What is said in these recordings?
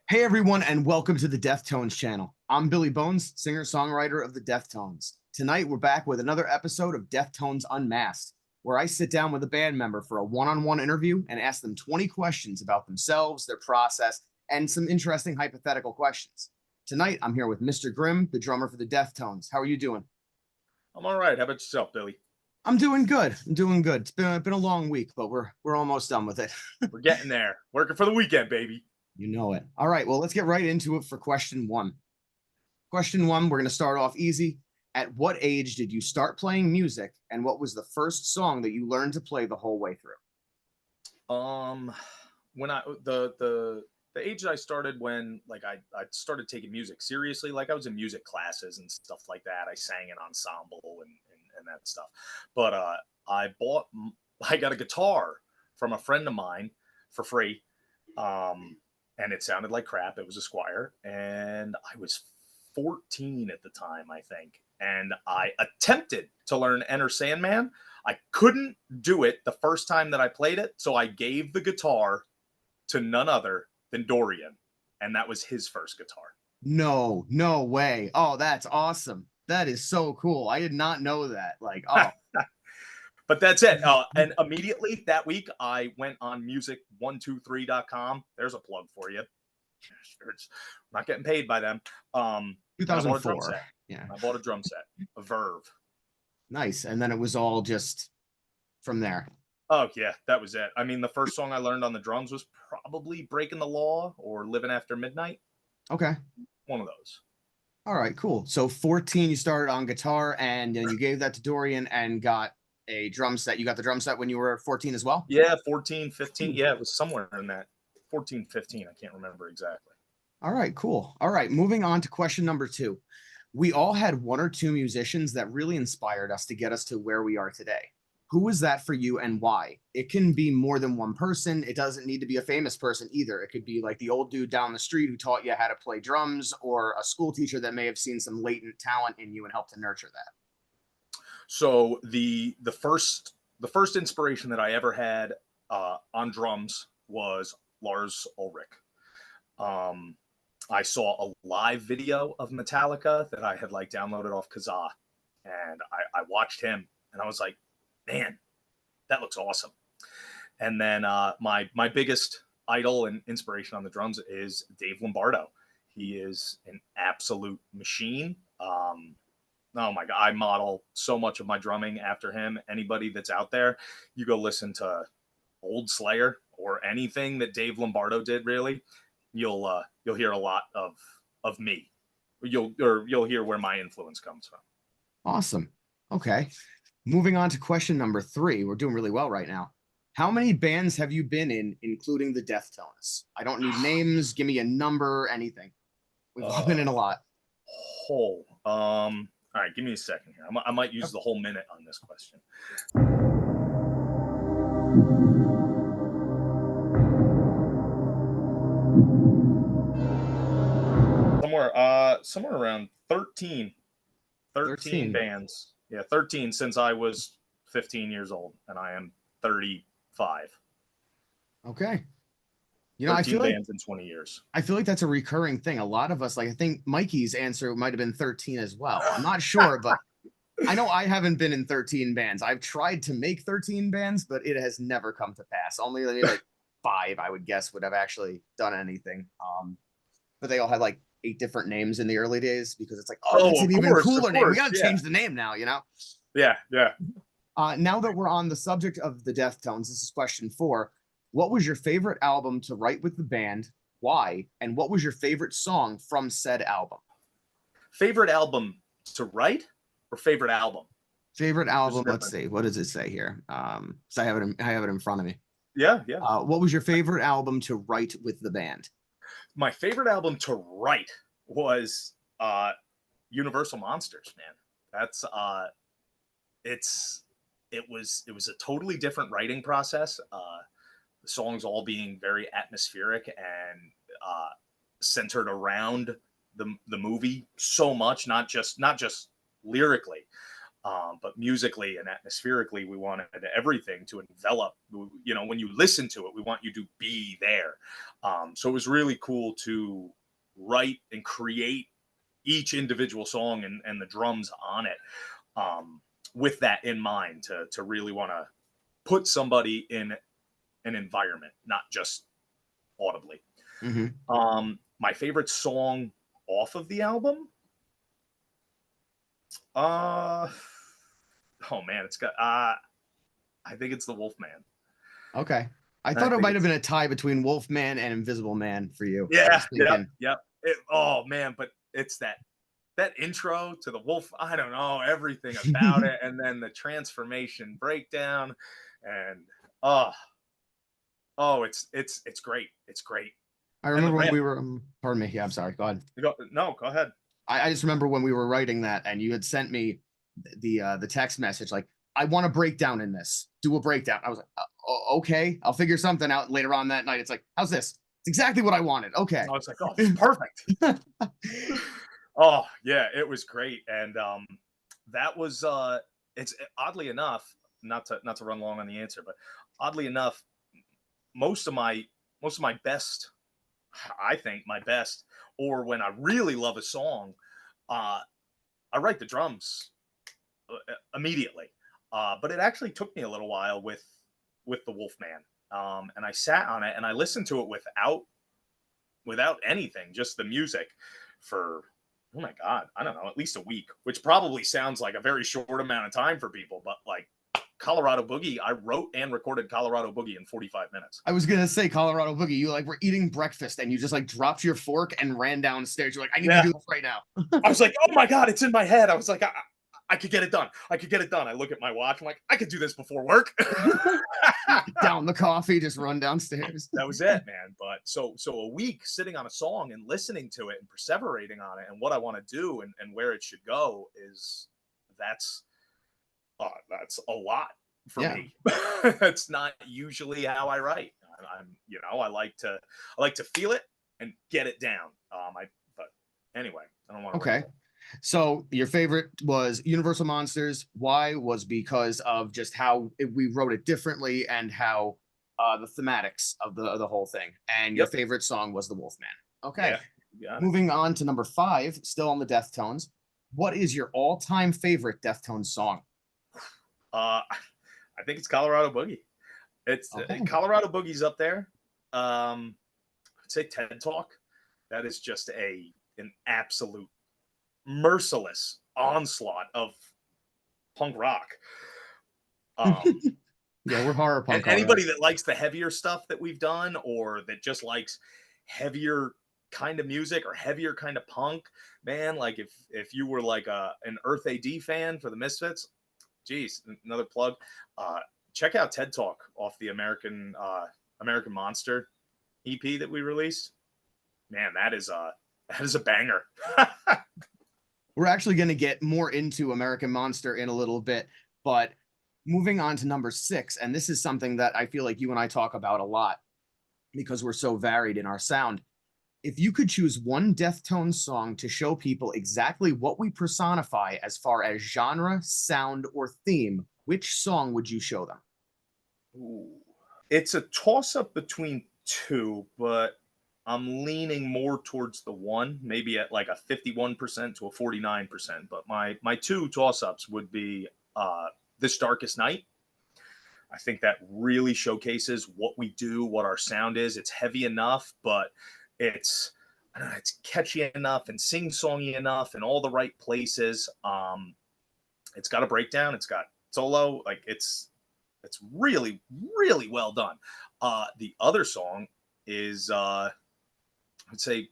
Hey everyone, and welcome to the Deathtones channel. I'm Billy Bones, singer-songwriter of the Deathtones. Tonight we're back with another episode of Deathtones Unmasked, where I sit down with a band member for a one-on-one interview and ask them 20 questions about themselves, their process, and some interesting hypothetical questions. Tonight I'm here with Mr. Grimm, the drummer for the Deathtones. How are you doing? I'm all right. How about yourself, Billy? I'm doing good. It's been a long week, but we're almost done with it. We're getting there. Working for the weekend, baby. You know it. All right, well, let's get right into it for question one. Question one, we're going to start off easy. At what age did you start playing music, and what was the first song that you learned to play the whole way through? When the age that I started when I started taking music seriously, like I was in music classes and stuff like that. I sang in ensemble and that stuff. But I got a guitar from a friend of mine for free. And it sounded like crap. It was a Squire, and I was 14 at the time, I think. And I attempted to learn Enter Sandman. I couldn't do it the first time that I played it, so I gave the guitar to none other than Dorian, and that was his first guitar. No way. Oh, that's awesome. That is so cool. I did not know that. But that's it. And immediately that week, I went on music123.com. There's a plug for you. I'm not getting paid by them. 2004. Yeah. I bought a drum set, a Verve. Nice. And then it was all just from there. Oh, yeah, that was it. I mean, the first song I learned on the drums was probably Breaking the Law or Living After Midnight. Okay. One of those. All right, cool. So 14, you started on guitar, and then you gave that to Dorian and got a drum set. You got the drum set when you were 14 as well? Yeah, 14, 15. Yeah, it was somewhere in that. 14, 15. I can't remember exactly. All right, cool. All right, moving on to question number two. We all had one or two musicians that really inspired us to get us to where we are today. Who was that for you and why? It can be more than one person. It doesn't need to be a famous person either. It could be like the old dude down the street who taught you how to play drums, or a school teacher that may have seen some latent talent in you and helped to nurture that. So the first inspiration that I ever had on drums was Lars Ulrich. I saw a live video of Metallica that I had downloaded off Kazaa, and I watched him, and I was like, man, that looks awesome. And then my biggest idol and inspiration on the drums is Dave Lombardo. He is an absolute machine. Oh my God, I model so much of my drumming after him. Anybody that's out there, you go listen to old Slayer or anything that Dave Lombardo did, really, you'll hear a lot of me. You'll hear where my influence comes from. Awesome. Okay. Moving on to question number three. We're doing really well right now. How many bands have you been in, including the Deathtones? I don't need names. Give me a number, anything. We've all been in a lot. All right, give me a second here. I might use the whole minute on this question. Somewhere around 13 bands. Yeah, 13 since I was 15 years old, and I am 35. Okay. You know, I feel bands in 20 years. I feel like that's a recurring thing. A lot of us, I think Mikey's answer might have been 13 as well. I'm not sure, but I know I haven't been in 13 bands. I've tried to make 13 bands, but it has never come to pass. Only like 5, I would guess, would have actually done anything. But they all had 8 different names in the early days, because it's like, that's an even cooler name. We got to change the name now, you know? Yeah. Now that we're on the subject of the Deathtones, this is question 4. What was your favorite album to write with the band? Why? And what was your favorite song from said album? Favorite album to write or favorite album? Favorite album. Let's see. What does it say here? So I have it in front of me. Yeah. What was your favorite album to write with the band? My favorite album to write was Universal Monsters, man. That's it was a totally different writing process. The songs all being very atmospheric and centered around the movie so much, not just lyrically. But musically and atmospherically, we wanted everything to envelop. You know, when you listen to it, we want you to be there. So it was really cool to write and create each individual song and the drums on it, with that in mind, to really want to put somebody in an environment, not just audibly. My favorite song off of the album, oh man, it's got I think it's the Wolfman. Okay. I I thought it think might have it's been a tie between Wolfman and Invisible Man for you. I yeah, was yep, thinking, yep. Oh man, but it's that intro to the wolf. I don't know everything about it, and then the transformation breakdown, and oh, it's great. It's great. I And the remember when riff. we were, pardon me. Yeah, I'm sorry. Go ahead. No, go ahead. I just remember when we were writing that and you had sent me the text message like, I want a breakdown in this. Do a breakdown. I was like, okay, I'll figure something out later on that night. It's like, how's this? It's exactly what I wanted. Okay. I was like, oh, this is perfect. Oh yeah, it was great, and that was it's oddly enough, not to run long on the answer, but oddly enough, most of my best, I think my best, or when I really love a song, uh, I write the drums immediately. But it actually took me a little while with the Wolfman, and I sat on it and I listened to it without anything, just the music, for oh my god, I don't know, at least a week, which probably sounds like a very short amount of time for people, but like Colorado Boogie, I wrote and recorded Colorado Boogie in 45 minutes. I was gonna say Colorado Boogie. You like were eating breakfast and you just like dropped your fork and ran downstairs. You're like, I need to Yeah, do this right now. I was like, oh my god, it's in my head. I was like, I could get it done. I could get it done. I look at my watch. I'm like, I could do this before work. Down the coffee, just run downstairs. That was it, man. But so a week sitting on a song and listening to it and perseverating on it and what I want to do and where it should go is that's that's a lot for Yeah. me. That's not usually how I write. I like to feel it and get it down. But anyway, I don't want to. Okay. So your favorite was Universal Monsters. Why? Was because of just how we wrote it differently and how the thematics of the whole thing. And your Yep. favorite song was the Wolfman. Okay. Yeah. Moving on to number 5, still on the Deathtones. What is your all-time favorite Deathtones song? I think it's Colorado Boogie. It's Okay. Colorado Boogie's up there. I'd say TED Talk. That is just an absolute merciless onslaught of punk rock. Yeah, we're horror punk. And anybody that likes the heavier stuff that we've done, or that just likes heavier kind of music or heavier kind of punk, man, like if you were like an Earth AD fan for the Misfits, geez, another plug. Check out TED Talk off the American Monster EP that we released. Man, that is a banger. We're actually going to get more into American Monster in a little bit, but moving on to number 6, and this is something that I feel like you and I talk about a lot because we're so varied in our sound. If you could choose one Deathtones song to show people exactly what we personify as far as genre, sound, or theme, which song would you show them? Ooh. It's a toss-up between two, but I'm leaning more towards the one, maybe at like a 51% to a 49%. But my two toss-ups would be This Darkest Night. I think that really showcases what we do, what our sound is. It's heavy enough, but it's I don't know, it's catchy enough and sing-songy enough in all the right places. It's got a breakdown, it's got solo, like it's really, really well done. The other song is I'd say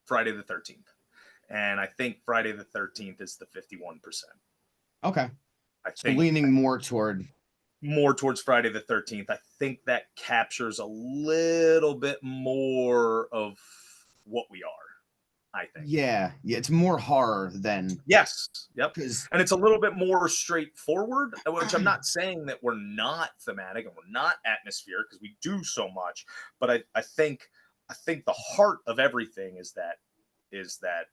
Friday the 13th. And I think Friday the 13th is the 51%. Okay. I So think leaning more toward more towards Friday the 13th. I think that captures a little bit more of what we are, I think. yeah, it's more horror than Yes. Yep. because And it's a little bit more straightforward, which I'm not saying that we're not thematic and we're not atmospheric, because we do so much. But I think the heart of everything is that is that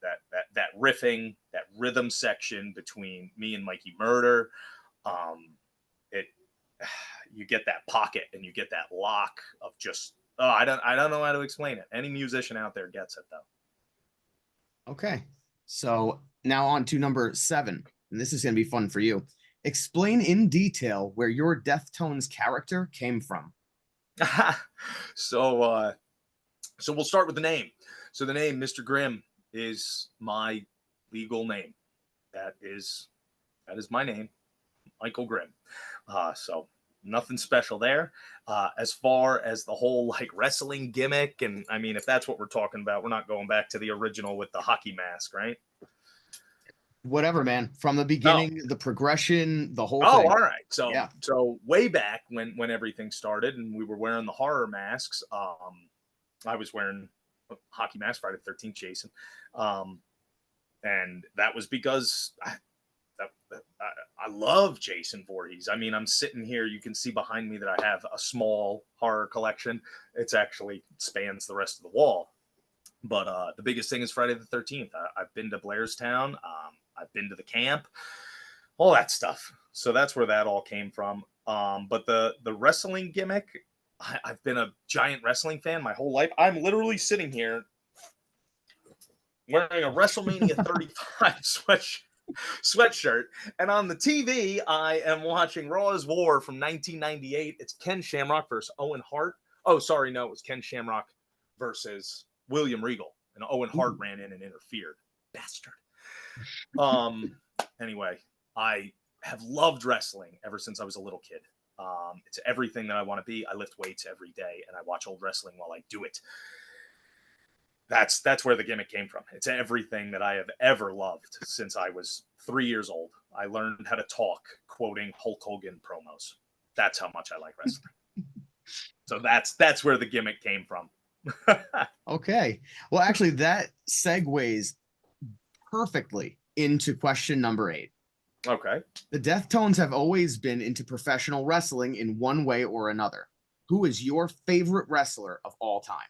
riffing, that rhythm section between me and Mikey Murder. It you get that pocket and you get that lock of just I don't know how to explain it. Any musician out there gets it though. Okay. So now on to number 7. And this is going to be fun for you. Explain in detail where your Deathtones character came from. So we'll start with the name. So the name Mr. Grimm is my legal name. That is my name, Michael Grimm. So nothing special there. As far as the whole like wrestling gimmick, and I mean, if that's what we're talking about, we're not going back to the original with the hockey mask, right? Whatever, man. From the beginning, the progression, the whole Oh, thing. all right. So Yeah. so way back when everything started and we were wearing the horror masks, I was wearing a hockey mask, Friday the 13th, Jason. And that was because I love Jason Voorhees. I mean, I'm sitting here. You can see behind me that I have a small horror collection. It's actually spans the rest of the wall. But the biggest thing is Friday the 13th. I've been to Blairstown. I've been to the camp, all that stuff. So that's where that all came from. But the wrestling gimmick, I've been a giant wrestling fan my whole life. I'm literally sitting here wearing a WrestleMania 35 sweatshirt, and on the TV I am watching Raw's War from 1998. It's Ken Shamrock versus Owen Hart. Oh, sorry, no, it was Ken Shamrock versus William Regal, and Owen Hart ran in and interfered. Bastard. Anyway, I have loved wrestling ever since I was a little kid. It's everything that I want to be. I lift weights every day, and I watch old wrestling while I do it. That's where the gimmick came from. It's everything that I have ever loved since I was 3 years old. I learned how to talk quoting Hulk Hogan promos. That's how much I like wrestling. So that's where the gimmick came from. Okay. Well, actually, that segues perfectly into question number 8. Okay. The Deathtones have always been into professional wrestling in one way or another. Who is your favorite wrestler of all time?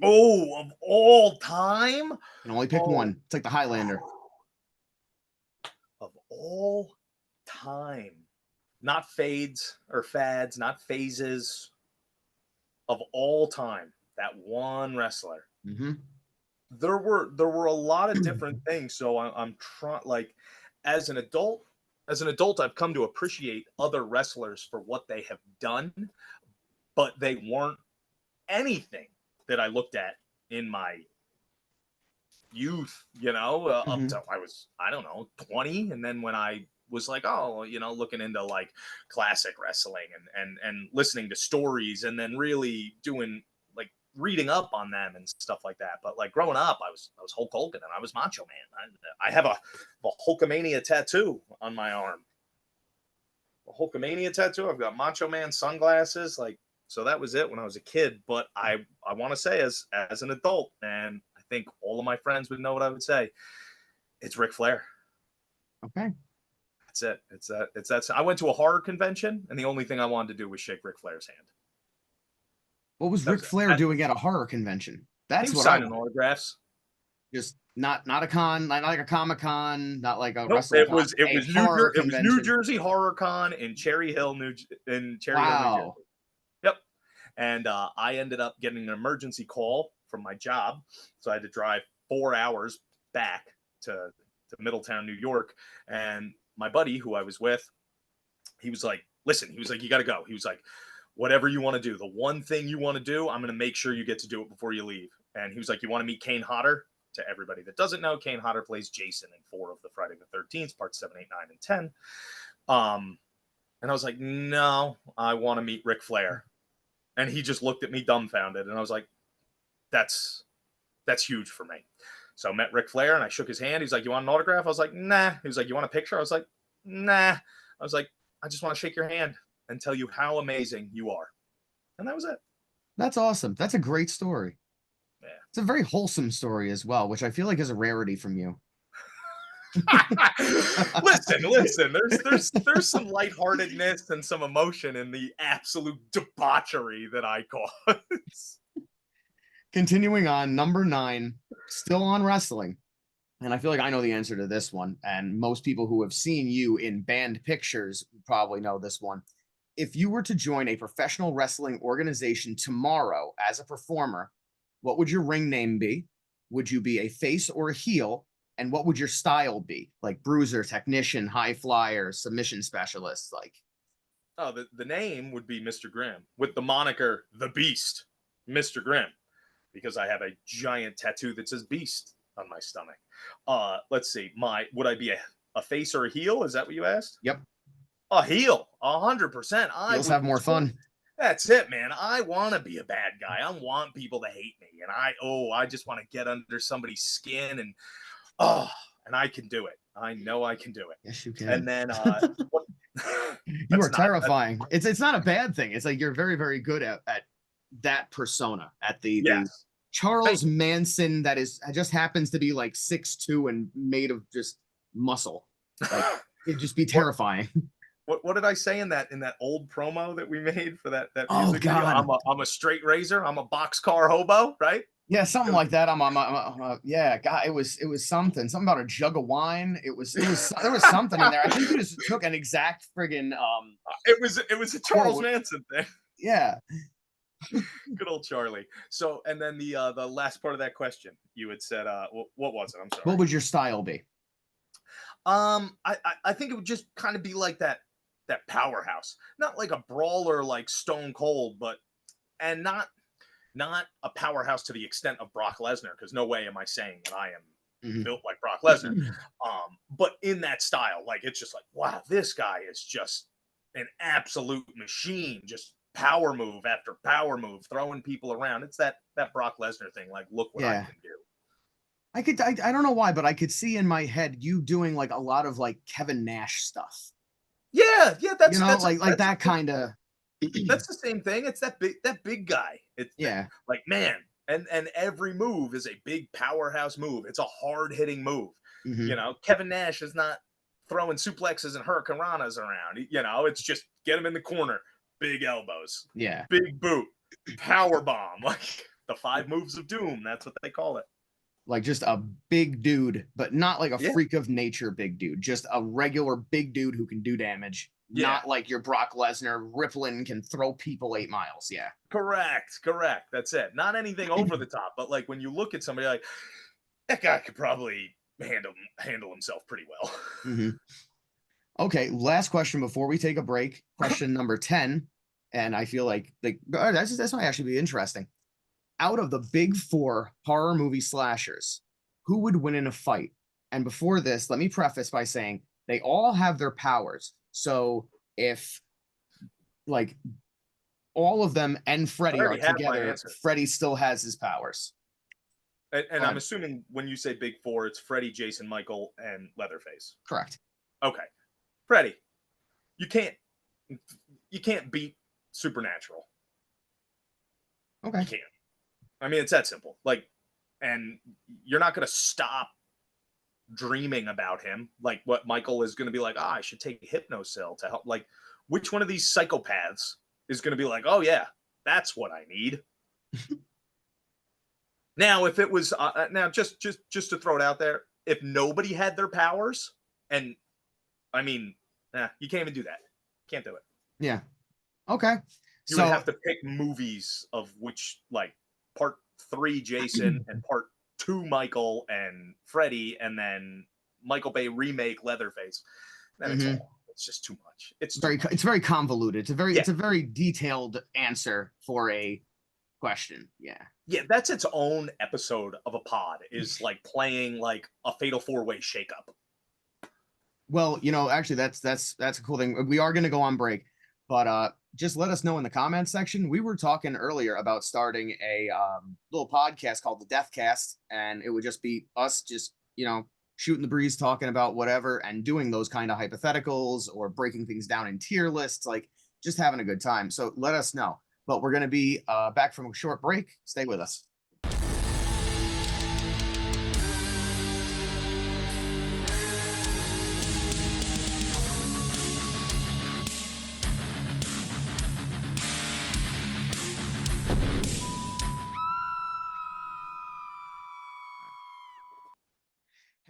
Oh, of all time? You can only pick one. It's like the Highlander. Of all time. Not fades or fads, not phases. Of all time. That one wrestler. Mm-hmm. There were a lot of different things. So I'm trying, like, as an adult, I've come to appreciate other wrestlers for what they have done, but they weren't anything that I looked at in my youth, up to I was, I don't know, 20. And then when I was like, oh, looking into like classic wrestling and listening to stories and then really doing like reading up on them and stuff like that. But like growing up, I was Hulk Hogan and I was Macho Man. I have a Hulkamania tattoo on my arm. A Hulkamania tattoo. I've got Macho Man sunglasses, like. So that was it when I was a kid. But I want to say as an adult, and I think all of my friends would know what I would say, it's Ric Flair. Okay. That's it. It's that. I went to a horror convention, and the only thing I wanted to do was shake Ric Flair's hand. What was Ric Flair doing at a horror convention? That's what signing autographs. Just not a con, not like a Comic-Con, not like a nope, wrestling. It was New Jersey Horror Con in Cherry Hill, New Jersey. Yep. And I ended up getting an emergency call from my job. So I had to drive 4 hours back to Middletown, New York. And my buddy who I was with, he was like, listen, he was like, you got to go. He was like, whatever you want to do, the one thing you want to do, I'm going to make sure you get to do it before you leave. And he was like, you want to meet Kane Hodder? To everybody that doesn't know, Kane Hodder plays Jason in 4 of the Friday the 13th, parts 7, 8, 9, and 10. And I was like, no, I want to meet Ric Flair. And he just looked at me dumbfounded. And I was like, that's huge for me. So I met Ric Flair and I shook his hand. He's like, you want an autograph? I was like, nah. He was like, you want a picture? I was like, nah. I was like, I just want to shake your hand and tell you how amazing you are. And that was it. That's awesome. That's a great story. Yeah. It's a very wholesome story as well, which I feel like is a rarity from you. listen, there's some lightheartedness and some emotion in the absolute debauchery that I cause. Continuing on, number 9. Still on wrestling. And I feel like I know the answer to this one. And most people who have seen you in band pictures probably know this one. If you were to join a professional wrestling organization tomorrow as a performer, what would your ring name be? Would you be a face or a heel? And what would your style be? Like bruiser, technician, high flyer, submission specialist, like. Oh, the name would be Mr. Grimm with the moniker The Beast, Mr. Grimm, because I have a giant tattoo that says Beast on my stomach. Let's see. Would I be a face or a heel? Is that what you asked? Yep. A heel, 100%. Heels have more fun. That's it, man. I want to be a bad guy. I want people to hate me, and I just want to get under somebody's skin, and I can do it. I know I can do it. Yes, you can. And then you are terrifying. It's not a bad thing. It's like you're very, very good at that persona, at the Charles Manson that just happens to be like 6'2" and made of just muscle. Like it'd just be terrifying. What did I say in that old promo that we made for that music Oh God. video? I'm a straight razor. I'm a boxcar hobo, right? Yeah, something like that. Yeah, God, it was something about a jug of wine. There was something in there. I think you just took an exact friggin' It was a Charles Manson thing. Yeah. Good old Charlie. So, and then the last part of that question, you had said, what was it? I'm sorry. What would your style be? I think it would just kind of be like that powerhouse, not like a brawler like Stone Cold, and not a powerhouse to the extent of Brock Lesnar, because no way am I saying that I am built like Brock Lesnar. But in that style, like it's just like, wow, this guy is just an absolute machine, just power move after power move, throwing people around. It's that Brock Lesnar thing, like, look what I can do. I don't know why, but I could see in my head you doing like a lot of like Kevin Nash stuff. Yeah, that's that kind of. That's the same thing. It's that big guy. It's like, man, and every move is a big powerhouse move. It's a hard hitting move. You know, Kevin Nash is not throwing suplexes and hurricanranas around. You know, it's just get him in the corner, big elbows, big boot, power bomb, like the 5 moves of doom. That's what they call it. Like just a big dude, but not like a freak of nature big dude. Just a regular big dude who can do damage. Not like your Brock Lesnar, Rippling can throw people 8 miles. Yeah. Correct. That's it. Not anything over the top, but like when you look at somebody like that guy could probably handle himself pretty well. Okay. Last question before we take a break. Question number 10. And I feel like this might actually be interesting. Out of the big 4 horror movie slashers, who would win in a fight? And before this, let me preface by saying they all have their powers. So if like all of them and Freddy are together, Freddy still has his powers. And I'm assuming when you say big 4, it's Freddy, Jason, Michael, and Leatherface. Correct. Okay. Freddy, you can't beat Supernatural. Okay. You can't. I mean, it's that simple. Like, and you're not going to stop dreaming about him. Like what Michael is going to be like, I should take Hypnocil to help. Like, which one of these psychopaths is going to be like, oh yeah, that's what I need. Now, if it was now just to throw it out there, if nobody had their powers, and I mean, you can't even do that. Can't do it. Yeah. Okay. You would have to pick movies of which, like, part 3 Jason and part 2 Michael and Freddy, and then Michael Bay remake Leatherface. Then it's just too much. It's very convoluted. It's a very detailed answer for a question. Yeah, that's its own episode of a pod, is like playing like a fatal 4-way shakeup. Well, actually that's a cool thing. We are going to go on break, but just let us know in the comments section. We were talking earlier about starting a little podcast called the Deathcast, and it would just be us just shooting the breeze, talking about whatever, and doing those kind of hypotheticals or breaking things down in tier lists, like just having a good time. So let us know. But we're going to be back from a short break. Stay with us.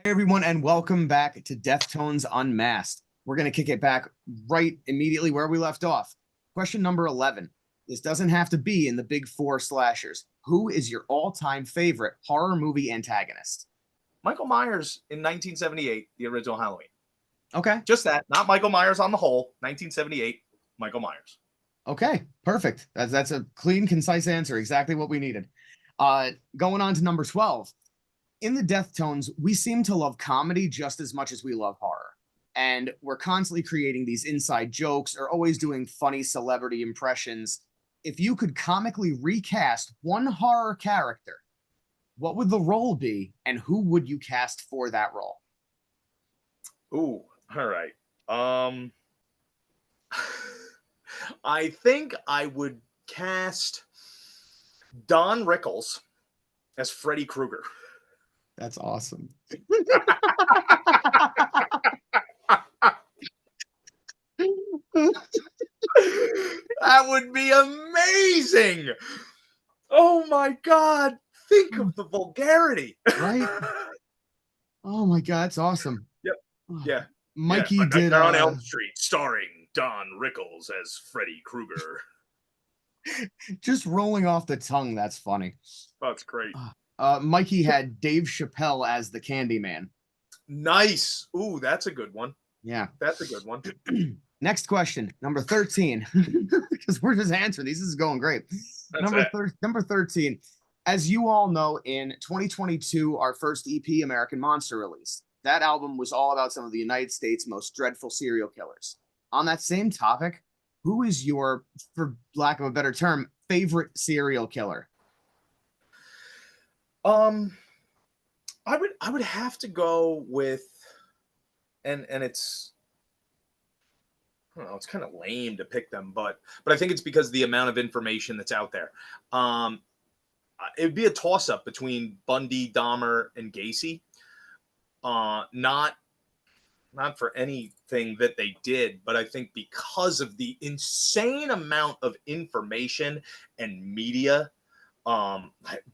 Hey everyone, and welcome back to Deathtones Unmasked. We're going to kick it back right immediately where we left off. Question number 11. This doesn't have to be in the big four slashers. Who is your all-time favorite horror movie antagonist? Michael Myers in 1978, the original Halloween. Okay. Just that, not Michael Myers on the whole. 1978, Michael Myers. Okay, perfect. That's a clean, concise answer. Exactly what we needed. Going on to number 12. In the Deathtones, we seem to love comedy just as much as we love horror. And we're constantly creating these inside jokes or always doing funny celebrity impressions. If you could comically recast one horror character, what would the role be and who would you cast for that role? Ooh, all right. I think I would cast Don Rickles as Freddy Krueger. That's awesome. That would be amazing. Oh my God. Think of the vulgarity. Right? Oh my God, that's awesome. Yep. Yeah. Mikey yeah. did on Elm Street, starring Don Rickles as Freddy Krueger. Just rolling off the tongue. That's funny. That's great. Mikey had Dave Chappelle as the Candyman. Nice. Ooh, that's a good one. Yeah. That's a good one. Next question, number 13. Because we're just answering these. This is going great. Number 13. As you all know, in 2022, our first EP, American Monster, released. That album was all about some of the United States' most dreadful serial killers. On that same topic, who is your, for lack of a better term, favorite serial killer? I would have to go with, and it's, I don't know, it's kind of lame to pick them, but I think it's because of the amount of information that's out there. It would be a toss up between Bundy, Dahmer, and Gacy. Not for anything that they did, but I think because of the insane amount of information and media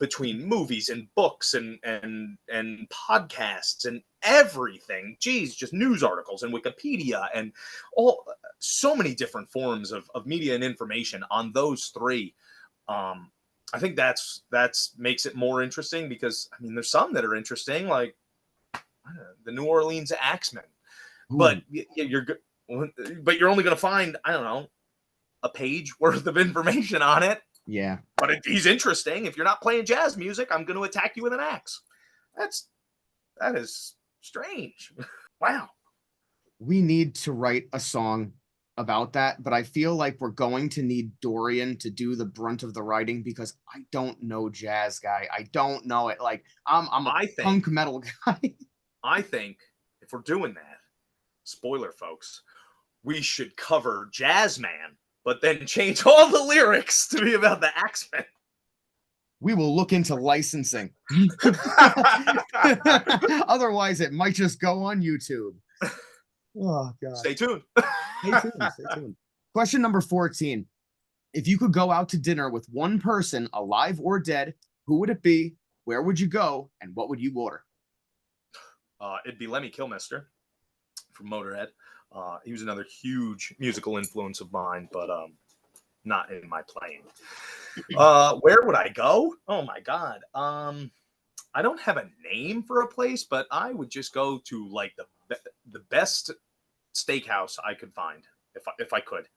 between movies and books and podcasts and everything, geez, just news articles and Wikipedia and so many different forms of media and information on those three. I think that's makes it more interesting because I mean there's some that are interesting, like the New Orleans Axemen, but you're only going to find, I don't know, a page worth of information on it. Yeah. But he's interesting. If you're not playing jazz music, I'm going to attack you with an axe. That is strange. Wow. We need to write a song about that, but I feel like we're going to need Dorian to do the brunt of the writing because I don't know jazz, guy. I don't know it. Like I'm a punk metal guy. I think if we're doing that, spoiler folks, we should cover Jazzman, but then change all the lyrics to be about the Axemen. We will look into licensing. Otherwise, it might just go on YouTube. Oh, God. Stay tuned. Stay tuned. Question number 14. If you could go out to dinner with one person, alive or dead, who would it be? Where would you go? And what would you order? It'd be Lemmy Kilmister from Motorhead. He was another huge musical influence of mine, but not in my playing. Where would I go? Oh my God. I don't have a name for a place, but I would just go to like the best steakhouse I could find if I could.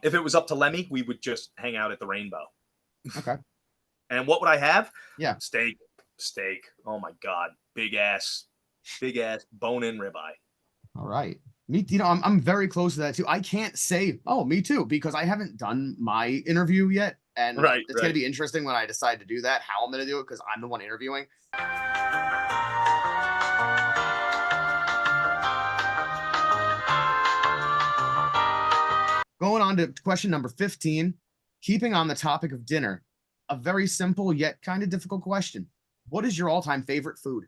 If it was up to Lemmy, we would just hang out at the Rainbow. Okay. And what would I have? Yeah. Steak. Oh my God. Big ass bone-in ribeye. All right. I'm very close to that too. I can't say, oh, me too, because I haven't done my interview yet. And it's going to be interesting when I decide to do that, how I'm going to do it, because I'm the one interviewing. Going on to question number 15, keeping on the topic of dinner, a very simple yet kind of difficult question. What is your all-time favorite food?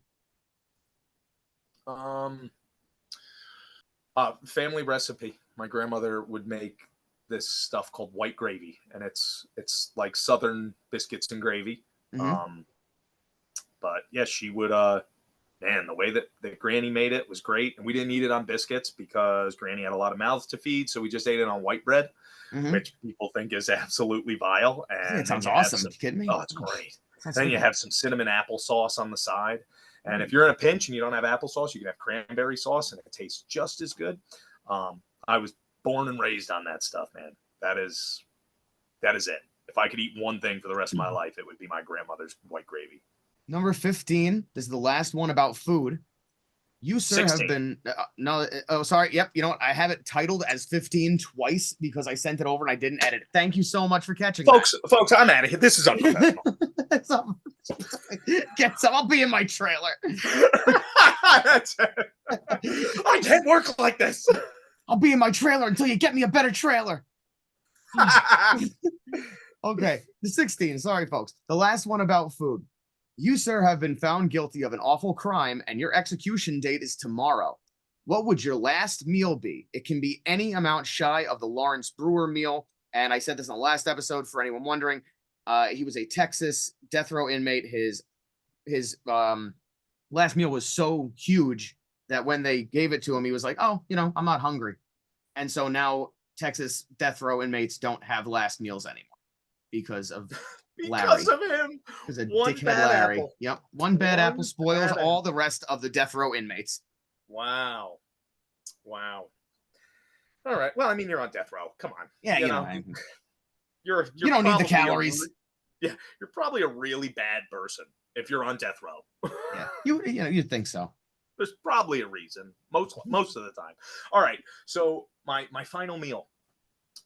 Family recipe. My grandmother would make this stuff called white gravy, and it's like Southern biscuits and gravy. Mm-hmm. But yes, she would man, the way that Granny made it was great. And we didn't eat it on biscuits because Granny had a lot of mouths to feed. So we just ate it on white bread, Mm-hmm. which people think is absolutely vile. I think it And then sounds you have awesome. some, You kidding me? oh, it's great. Sounds Then so you good. have some cinnamon applesauce on the side. And if Mm. you're in a pinch and you don't have applesauce, you can have cranberry sauce and it tastes just as good. I was born and raised on that stuff, man. That is it. If I could eat one thing for the rest of my life, it would be my grandmother's white gravy. Number 15. This is the last one about food. You, sir, have 16. been no. Oh, sorry. Yep. You know what? I have it titled as 15 twice because I sent it over and I didn't edit it. Thank you so much for catching Folks, I'm out of here. This is unprofessional. that. Get some. I'll be in my trailer. That's it. I can't work like this. I'll be in my trailer until you get me a better trailer. Okay. The 16. Sorry, folks. The last one about food. You, sir, have been found guilty of an awful crime, and your execution date is tomorrow. What would your last meal be? It can be any amount shy of the Lawrence Brewer meal. And I said this in the last episode for anyone wondering. He was a Texas death row inmate. His last meal was so huge that when they gave it to him, he was like, "Oh, I'm not hungry." And so now Texas death row inmates don't have last meals anymore because of Larry. Because of him. Because of One dickhead bad Larry. apple. Yep. One bad apple spoils bad all apple. the rest of the death row inmates. Wow. All right. Well, I mean, you're on death row. Come on. Yeah, you know, you're you don't need the probably calories. you're probably a really bad person if you're on death row. Yeah. You'd think so. There's probably a reason most of the time. All right. So my final meal,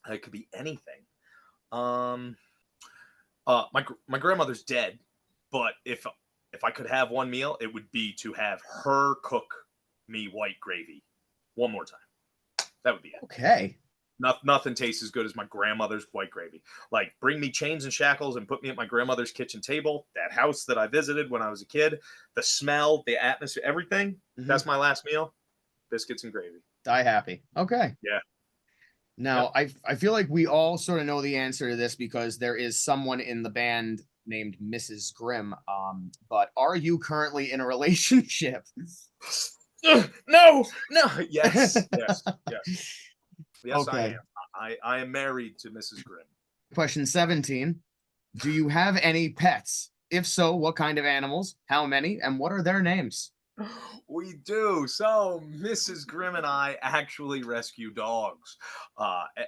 it could be anything. My grandmother's dead, but if I could have one meal, it would be to have her cook me white gravy one more time. That would be it. Okay. Nothing tastes as good as my grandmother's white gravy. Like, bring me chains and shackles and put me at my grandmother's kitchen table, that house that I visited when I was a kid, the smell, the atmosphere, everything. Mhm. That's my last meal. Biscuits and gravy. Die happy. Okay. Yeah. Now, I feel like we all sort of know the answer to this because there is someone in the band named Mrs. Grimm. But are you currently in a relationship? No. Yes. Yes, Okay. I am. I am married to Mrs. Grimm. Question 17. Do you have any pets? If so, what kind of animals? How many? And what are their names? We do. So Mrs. Grimm and I actually rescue dogs.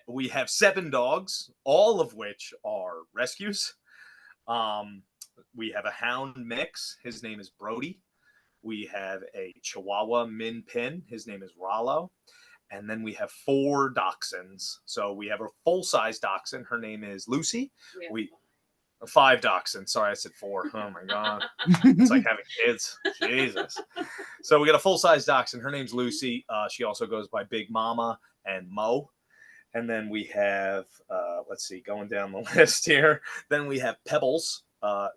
We have 7 dogs, all of which are rescues. We have a hound mix. His name is Brody. We have a Chihuahua Min Pin. His name is Rollo. And then we have 4 dachshunds. So we have a full-size dachshund. Her name is Lucy. Yeah. 5 dachshunds. Sorry, I said 4. Oh my God. It's like having kids. Jesus. So we got a full-size dachshund. Her name's Lucy. She also goes by Big Mama and Mo. And then we have, let's see, going down the list here. Then we have Pebbles.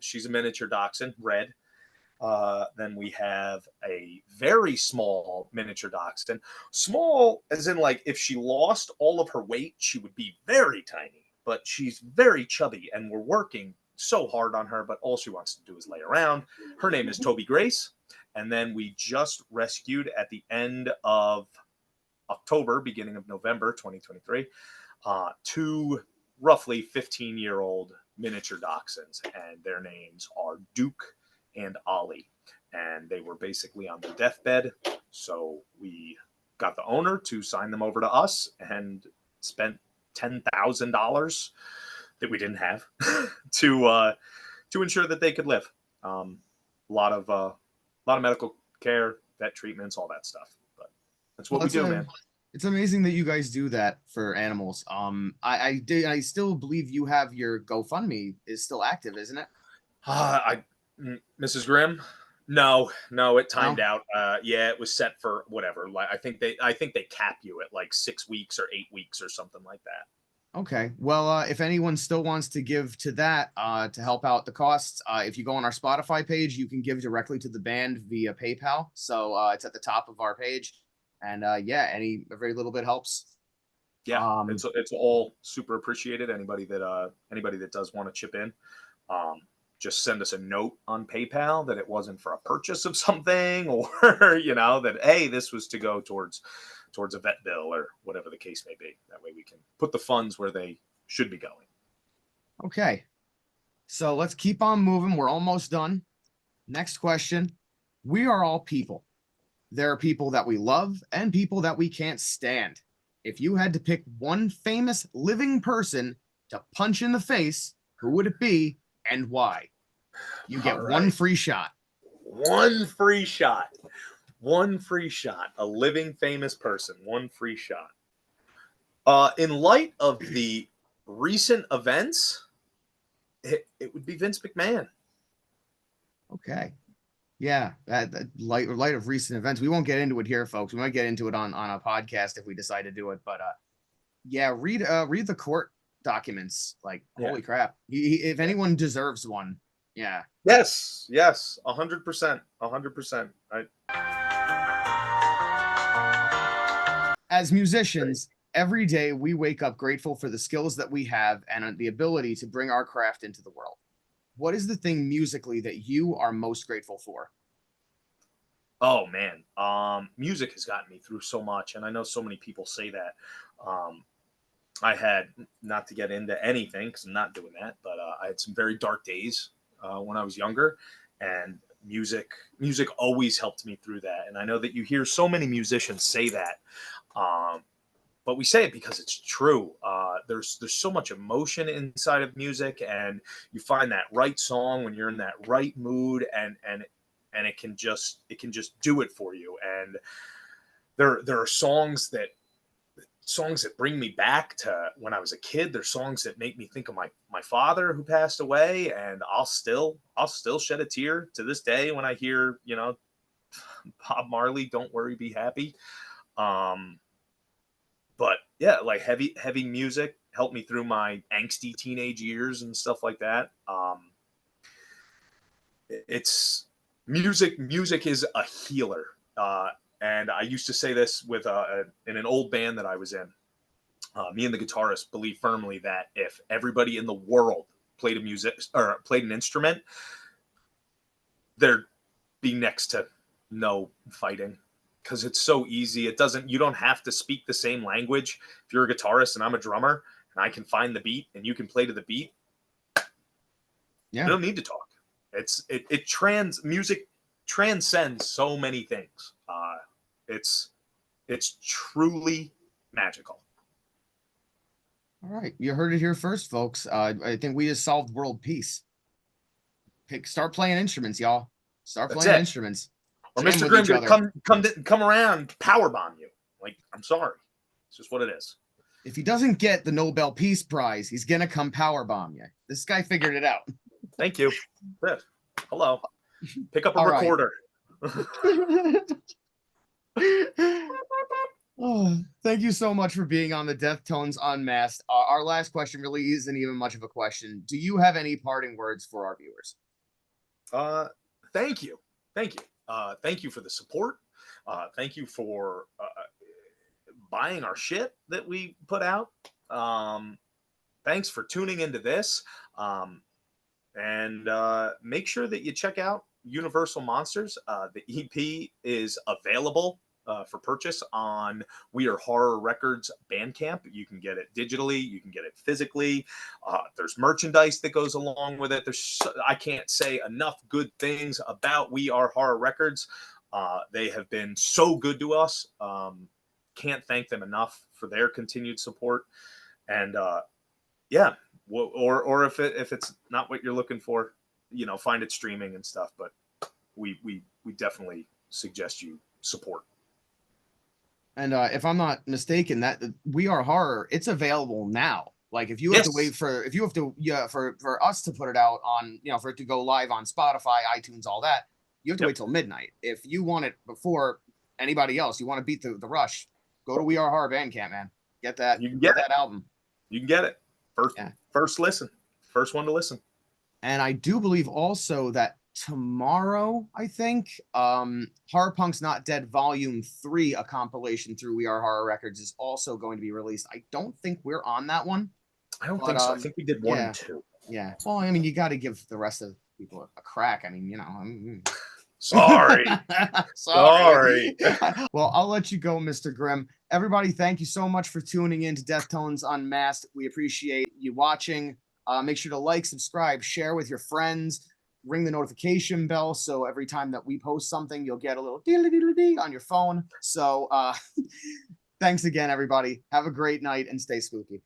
She's a miniature dachshund, Red. Then we have a very small miniature dachshund. Small as in, like, if she lost all of her weight, she would be very tiny. But she's very chubby, and we're working so hard on her, but all she wants to do is lay around. Her name is Toby Grace. And then we just rescued at the end of October, beginning of November 2023, 2 roughly 15-year-old miniature dachshunds, and their names are Duke and Ollie. And they were basically on their deathbed, so we got the owner to sign them over to us and spent $10,000 that we didn't have to ensure that they could live. A lot of medical care, vet treatments, all that stuff. But that's what we do, man. It's amazing that you guys do that for animals. I still believe you have your GoFundMe is still active, isn't it? Mrs. Grimm? No, it timed out. Yeah, it was set for whatever. Like, I think they cap you at like 6 weeks or 8 weeks or something like that. Okay. Well, if anyone still wants to give to that to help out the costs, if you go on our Spotify page, you can give directly to the band via PayPal. So it's at the top of our page, and a very little bit helps. Yeah, it's all super appreciated. Anybody that does want to chip in. just send us a note on PayPal that it wasn't for a purchase of something, or that, hey, this was to go towards a vet bill or whatever the case may be. That way we can put the funds where they should be going. Okay. So let's keep on moving. We're almost done. Next question. We are all people. There are people that we love and people that we can't stand. If you had to pick one famous living person to punch in the face, who would it be and why? You get one free shot. One free shot. One free shot. A living famous person. One free shot. In light of the recent events, it would be Vince McMahon. Okay. Yeah, light of recent events. We won't get into it here, folks. We might get into it on a podcast if we decide to do it. But yeah, read the court documents. Like, holy crap! If anyone deserves one, yeah. Yes, 100%, 100%. As musicians, every day we wake up grateful for the skills that we have and the ability to bring our craft into the world. What is the thing musically that you are most grateful for? Oh man, music has gotten me through so much, and I know so many people say that. I had, not to get into anything because I'm not doing that, but I had some very dark days when I was younger, and music always helped me through that. And I know that you hear so many musicians say that, but we say it because it's true. There's so much emotion inside of music, and you find that right song when you're in that right mood, and it can just do it for you. And there are songs that bring me back to when I was a kid. There's songs that make me think of my father who passed away, and I'll still shed a tear to this day when I hear Bob Marley, "Don't Worry, Be Happy." But yeah, like heavy music helped me through my angsty teenage years and stuff like that. It's music is a healer. And I used to say this with in an old band that I was in. Me and the guitarist believe firmly that if everybody in the world played an instrument, there'd be next to no fighting, because it's so easy. You don't have to speak the same language. If you're a guitarist and I'm a drummer and I can find the beat and you can play to the beat, you don't need to talk. Music transcends so many things. It's truly magical. All right, you heard it here first, folks. I think we just solved world peace. Start playing instruments, y'all. Start playing instruments. Or Mr. Grimm gonna come around, power bomb you. Like, I'm sorry, it's just what it is. If he doesn't get the Nobel Peace Prize, he's gonna come power bomb you. This guy figured it out. Thank you. Hello. Pick up a recorder. Oh, thank you so much for being on the Deathtones Unmasked. Our last question really isn't even much of a question. Do you have any parting words for our viewers? Thank you. Thank you for the support. Thank you for buying our shit that we put out. Thanks for tuning into this. And make sure that you check out Universal Monsters. The EP is available for purchase on We Are Horror Records Bandcamp. You can get it digitally. You can get it physically. There's merchandise that goes along with it. I can't say enough good things about We Are Horror Records. They have been so good to us. Can't thank them enough for their continued support. And yeah, or if it's not what you're looking for, find it streaming and stuff. But we definitely suggest you support. And if I'm not mistaken, that We Are Horror, it's available now. Like, if you have to wait for us to put it out on, for it to go live on Spotify, iTunes, all that, you have to wait till midnight. If you want it before anybody else, you want to beat the rush, go to We Are Horror Bandcamp, man. Get that. You can get that album. You can get it. First listen. First one to listen. And I do believe also that tomorrow, I think, Horror Punk's Not Dead Volume 3, a compilation through We Are Horror Records, is also going to be released. I don't think we're on that one. I don't think so. I think we did 1 and 2. Yeah. Well, I mean, you got to give the rest of people a crack. I mean, you know, I'm Sorry. sorry. Well, I'll let you go, Mr. Grimm. Everybody, thank you so much for tuning in to Deathtones Unmasked. We appreciate you watching. Make sure to like, subscribe, share with your friends, ring the notification bell so every time that we post something, you'll get a little dee on your phone. So thanks again, everybody. Have a great night and stay spooky.